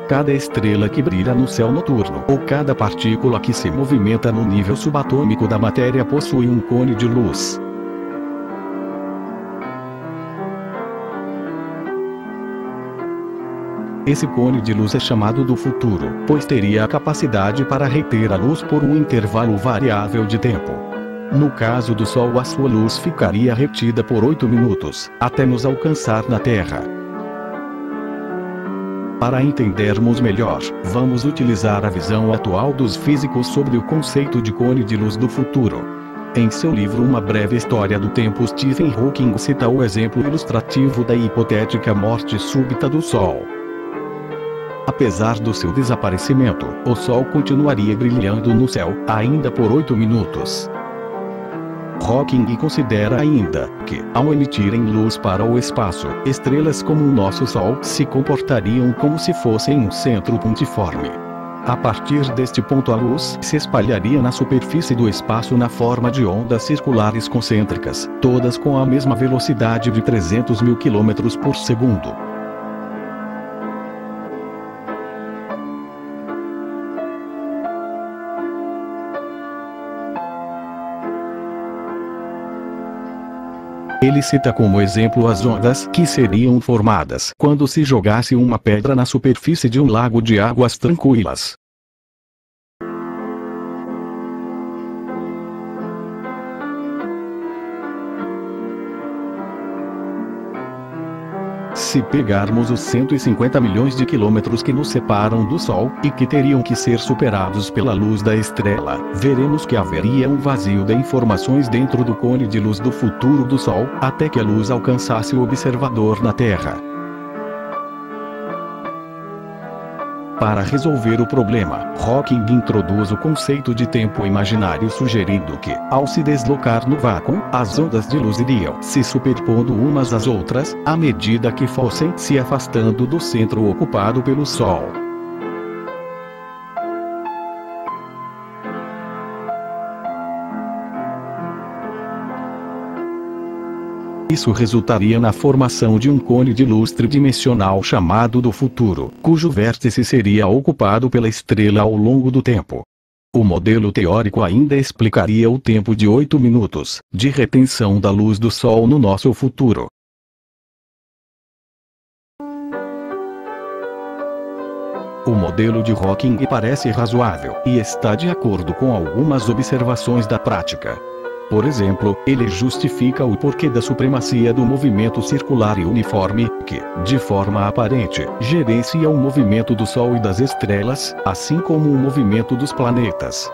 Cada estrela que brilha no céu noturno ou cada partícula que se movimenta no nível subatômico da matéria possui um cone de luz. Esse cone de luz é chamado do futuro, pois teria a capacidade para reter a luz por um intervalo variável de tempo. No caso do Sol, a sua luz ficaria retida por 8 minutos, até nos alcançar na Terra. Para entendermos melhor, vamos utilizar a visão atual dos físicos sobre o conceito de cone de luz do futuro. Em seu livro Uma Breve História do Tempo, Stephen Hawking cita o exemplo ilustrativo da hipotética morte súbita do Sol. Apesar do seu desaparecimento, o Sol continuaria brilhando no céu, ainda por 8 minutos. Hawking considera ainda que, ao emitirem luz para o espaço, estrelas como o nosso Sol se comportariam como se fossem um centro pontiforme. A partir deste ponto, a luz se espalharia na superfície do espaço na forma de ondas circulares concêntricas, todas com a mesma velocidade de 300 mil km por segundo. Ele cita como exemplo as ondas que seriam formadas quando se jogasse uma pedra na superfície de um lago de águas tranquilas. Se pegarmos os 150 milhões de quilômetros que nos separam do Sol, e que teriam que ser superados pela luz da estrela, veremos que haveria um vazio de informações dentro do cone de luz do futuro do Sol, até que a luz alcançasse o observador na Terra. Para resolver o problema, Hawking introduz o conceito de tempo imaginário, sugerindo que, ao se deslocar no vácuo, as ondas de luz iriam se superpondo umas às outras, à medida que fossem se afastando do centro ocupado pelo Sol. Isso resultaria na formação de um cone de luz tridimensional chamado do futuro, cujo vértice seria ocupado pela estrela ao longo do tempo. O modelo teórico ainda explicaria o tempo de 8 minutos de retenção da luz do Sol no nosso futuro. O modelo de Hawking parece razoável e está de acordo com algumas observações da prática. Por exemplo, ele justifica o porquê da supremacia do movimento circular e uniforme, que, de forma aparente, gerencia o movimento do Sol e das estrelas, assim como o movimento dos planetas.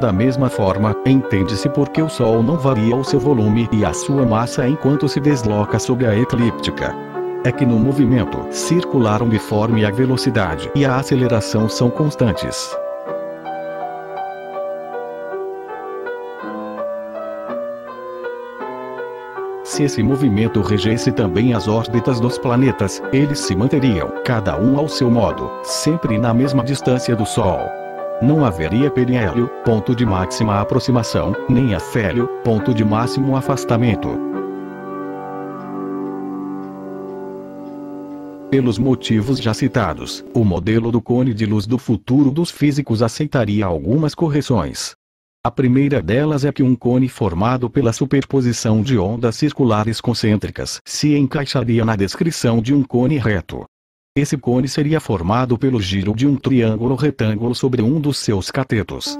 Da mesma forma, entende-se por que o Sol não varia o seu volume e a sua massa enquanto se desloca sobre a eclíptica. É que no movimento circular uniforme a velocidade e a aceleração são constantes. Se esse movimento regesse também as órbitas dos planetas, eles se manteriam, cada um ao seu modo, sempre na mesma distância do Sol. Não haveria periélio, ponto de máxima aproximação, nem afélio, ponto de máximo afastamento. Pelos motivos já citados, o modelo do cone de luz do futuro dos físicos aceitaria algumas correções. A primeira delas é que um cone formado pela superposição de ondas circulares concêntricas se encaixaria na descrição de um cone reto. Esse cone seria formado pelo giro de um triângulo retângulo sobre um dos seus catetos.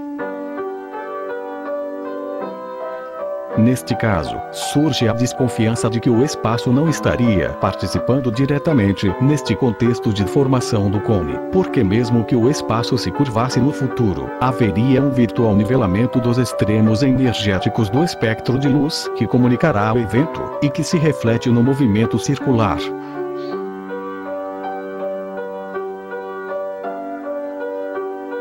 Neste caso, surge a desconfiança de que o espaço não estaria participando diretamente neste contexto de formação do cone, porque mesmo que o espaço se curvasse no futuro, haveria um virtual nivelamento dos extremos energéticos do espectro de luz que comunicará o evento, e que se reflete no movimento circular.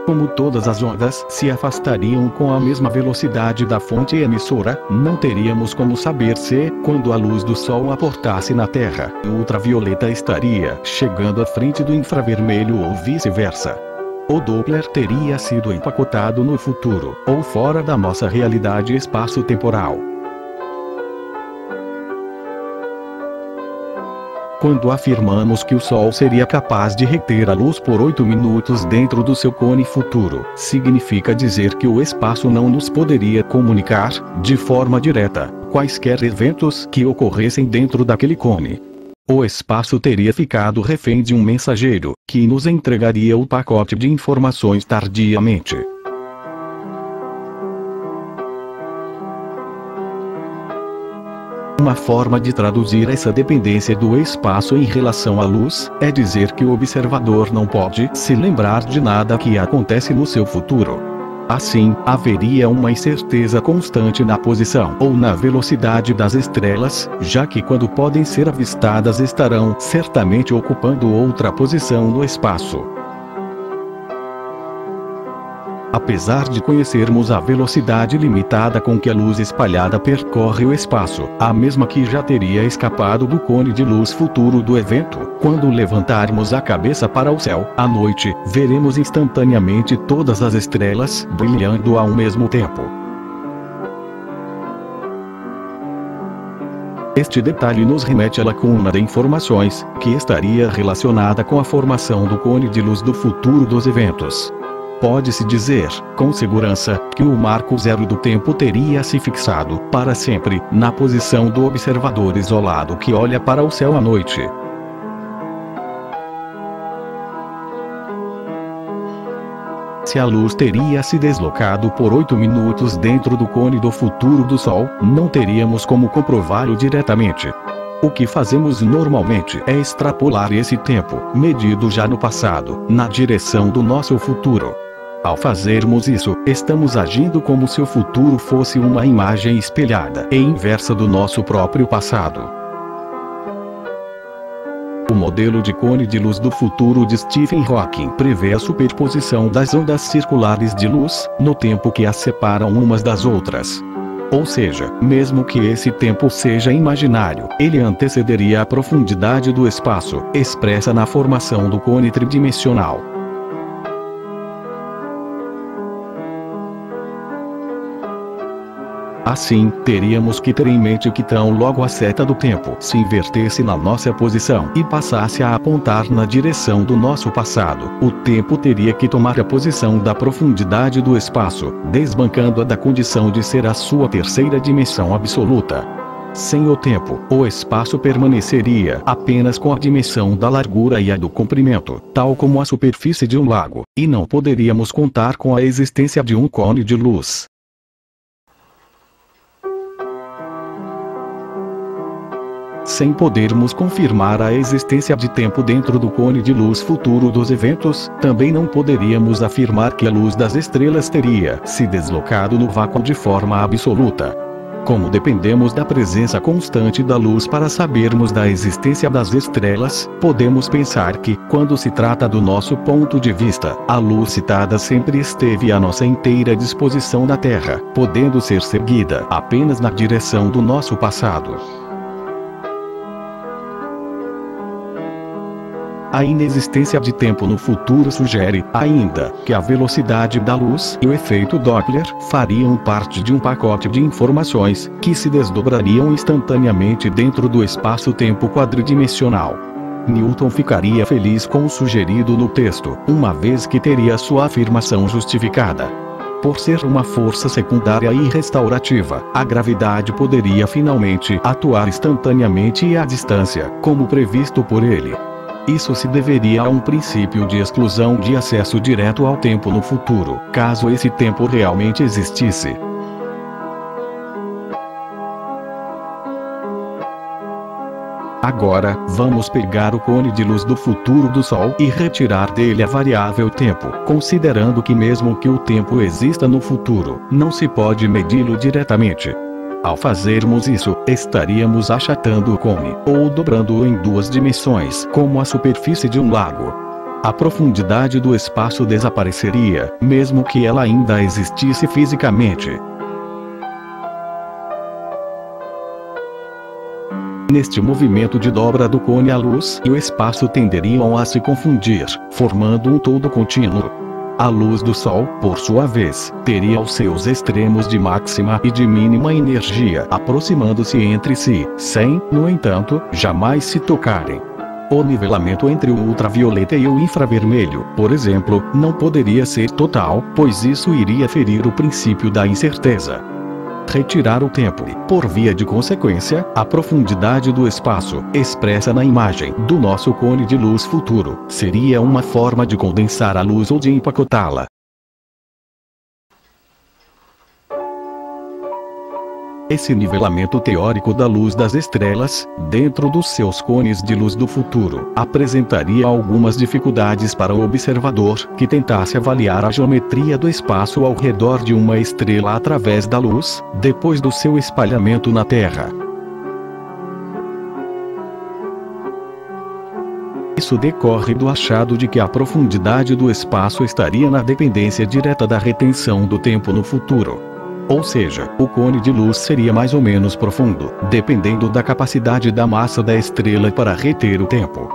Como todas as ondas se afastariam com a mesma velocidade da fonte emissora, não teríamos como saber se, quando a luz do Sol aportasse na Terra, o ultravioleta estaria chegando à frente do infravermelho ou vice-versa. O Doppler teria sido empacotado no futuro, ou fora da nossa realidade espaço-temporal. Quando afirmamos que o Sol seria capaz de reter a luz por 8 minutos dentro do seu cone futuro, significa dizer que o espaço não nos poderia comunicar, de forma direta, quaisquer eventos que ocorressem dentro daquele cone. O espaço teria ficado refém de um mensageiro, que nos entregaria o pacote de informações tardiamente. Uma forma de traduzir essa dependência do espaço em relação à luz, é dizer que o observador não pode se lembrar de nada que acontece no seu futuro. Assim, haveria uma incerteza constante na posição ou na velocidade das estrelas, já que quando podem ser avistadas estarão certamente ocupando outra posição no espaço. Apesar de conhecermos a velocidade limitada com que a luz espalhada percorre o espaço, a mesma que já teria escapado do cone de luz futuro do evento, quando levantarmos a cabeça para o céu, à noite, veremos instantaneamente todas as estrelas brilhando ao mesmo tempo. Este detalhe nos remete à lacuna de informações, que estaria relacionada com a formação do cone de luz do futuro dos eventos. Pode-se dizer, com segurança, que o marco zero do tempo teria se fixado, para sempre, na posição do observador isolado que olha para o céu à noite. Se a luz teria se deslocado por 8 minutos dentro do cone do futuro do Sol, não teríamos como comprová-lo diretamente. O que fazemos normalmente é extrapolar esse tempo, medido já no passado, na direção do nosso futuro. Ao fazermos isso, estamos agindo como se o futuro fosse uma imagem espelhada e inversa do nosso próprio passado. O modelo de cone de luz do futuro de Stephen Hawking prevê a superposição das ondas circulares de luz, no tempo que as separam umas das outras. Ou seja, mesmo que esse tempo seja imaginário, ele antecederia a profundidade do espaço, expressa na formação do cone tridimensional. Assim, teríamos que ter em mente que tão logo a seta do tempo se invertesse na nossa posição e passasse a apontar na direção do nosso passado, o tempo teria que tomar a posição da profundidade do espaço, desbancando-a da condição de ser a sua terceira dimensão absoluta. Sem o tempo, o espaço permaneceria apenas com a dimensão da largura e a do comprimento, tal como a superfície de um lago, e não poderíamos contar com a existência de um cone de luz. Sem podermos confirmar a existência de tempo dentro do cone de luz futuro dos eventos, também não poderíamos afirmar que a luz das estrelas teria se deslocado no vácuo de forma absoluta. Como dependemos da presença constante da luz para sabermos da existência das estrelas, podemos pensar que, quando se trata do nosso ponto de vista, a luz citada sempre esteve à nossa inteira disposição na Terra, podendo ser seguida apenas na direção do nosso passado. A inexistência de tempo no futuro sugere, ainda, que a velocidade da luz e o efeito Doppler fariam parte de um pacote de informações, que se desdobrariam instantaneamente dentro do espaço-tempo quadridimensional. Newton ficaria feliz com o sugerido no texto, uma vez que teria sua afirmação justificada. Por ser uma força secundária e restaurativa, a gravidade poderia finalmente atuar instantaneamente e à distância, como previsto por ele. Isso se deveria a um princípio de exclusão de acesso direto ao tempo no futuro, caso esse tempo realmente existisse. Agora, vamos pegar o cone de luz do futuro do Sol e retirar dele a variável tempo, considerando que mesmo que o tempo exista no futuro, não se pode medi-lo diretamente. Ao fazermos isso, estaríamos achatando o cone, ou dobrando-o em duas dimensões, como a superfície de um lago. A profundidade do espaço desapareceria, mesmo que ela ainda existisse fisicamente. Neste movimento de dobra do cone, a luz e o espaço tenderiam a se confundir, formando um todo contínuo. A luz do Sol, por sua vez, teria os seus extremos de máxima e de mínima energia aproximando-se entre si, sem, no entanto, jamais se tocarem. O nivelamento entre o ultravioleta e o infravermelho, por exemplo, não poderia ser total, pois isso iria ferir o princípio da incerteza. Retirar o tempo e, por via de consequência, a profundidade do espaço, expressa na imagem do nosso cone de luz futuro, seria uma forma de condensar a luz ou de empacotá-la. Esse nivelamento teórico da luz das estrelas, dentro dos seus cones de luz do futuro, apresentaria algumas dificuldades para o observador que tentasse avaliar a geometria do espaço ao redor de uma estrela através da luz, depois do seu espalhamento na Terra. Isso decorre do achado de que a profundidade do espaço estaria na dependência direta da retenção do tempo no futuro. Ou seja, o cone de luz seria mais ou menos profundo, dependendo da capacidade da massa da estrela para reter o tempo.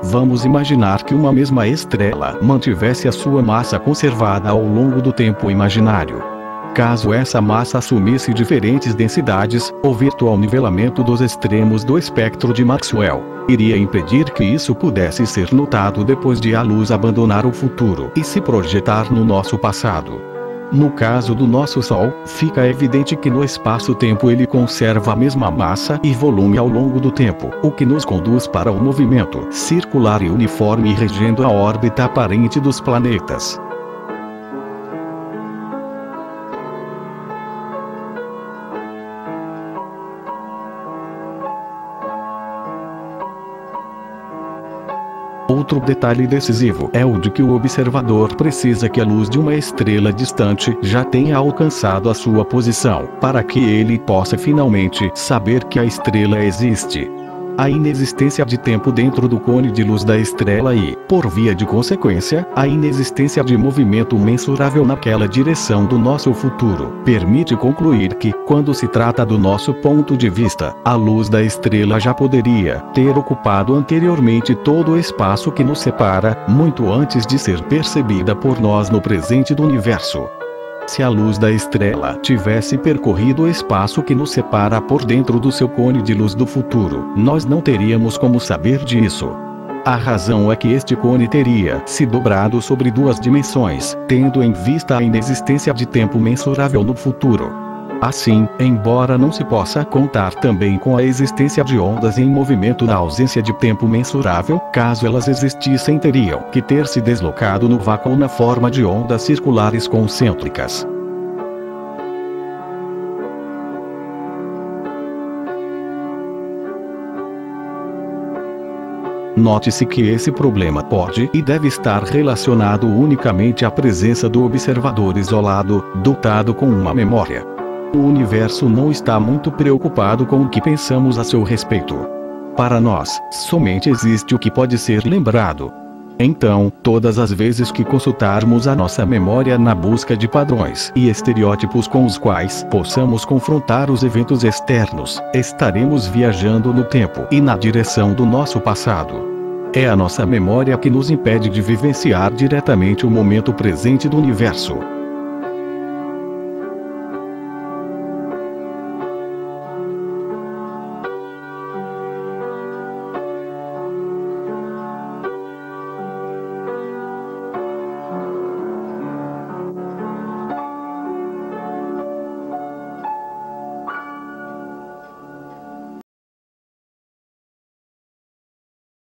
Vamos imaginar que uma mesma estrela mantivesse a sua massa conservada ao longo do tempo imaginário. Caso essa massa assumisse diferentes densidades, o virtual nivelamento dos extremos do espectro de Maxwell iria impedir que isso pudesse ser notado depois de a luz abandonar o futuro e se projetar no nosso passado. No caso do nosso Sol, fica evidente que no espaço-tempo ele conserva a mesma massa e volume ao longo do tempo, o que nos conduz para o movimento circular e uniforme regendo a órbita aparente dos planetas. Outro detalhe decisivo é o de que o observador precisa que a luz de uma estrela distante já tenha alcançado a sua posição, para que ele possa finalmente saber que a estrela existe. A inexistência de tempo dentro do cone de luz da estrela e, por via de consequência, a inexistência de movimento mensurável naquela direção do nosso futuro, permite concluir que, quando se trata do nosso ponto de vista, a luz da estrela já poderia ter ocupado anteriormente todo o espaço que nos separa, muito antes de ser percebida por nós no presente do universo. Se a luz da estrela tivesse percorrido o espaço que nos separa por dentro do seu cone de luz do futuro, nós não teríamos como saber disso. A razão é que este cone teria se dobrado sobre duas dimensões, tendo em vista a inexistência de tempo mensurável no futuro. Assim, embora não se possa contar também com a existência de ondas em movimento na ausência de tempo mensurável, caso elas existissem teriam que ter se deslocado no vácuo na forma de ondas circulares concêntricas. Note-se que esse problema pode e deve estar relacionado unicamente à presença do observador isolado, dotado com uma memória. O universo não está muito preocupado com o que pensamos a seu respeito. Para nós, somente existe o que pode ser lembrado. Então, todas as vezes que consultarmos a nossa memória na busca de padrões e estereótipos com os quais possamos confrontar os eventos externos, estaremos viajando no tempo e na direção do nosso passado. É a nossa memória que nos impede de vivenciar diretamente o momento presente do universo.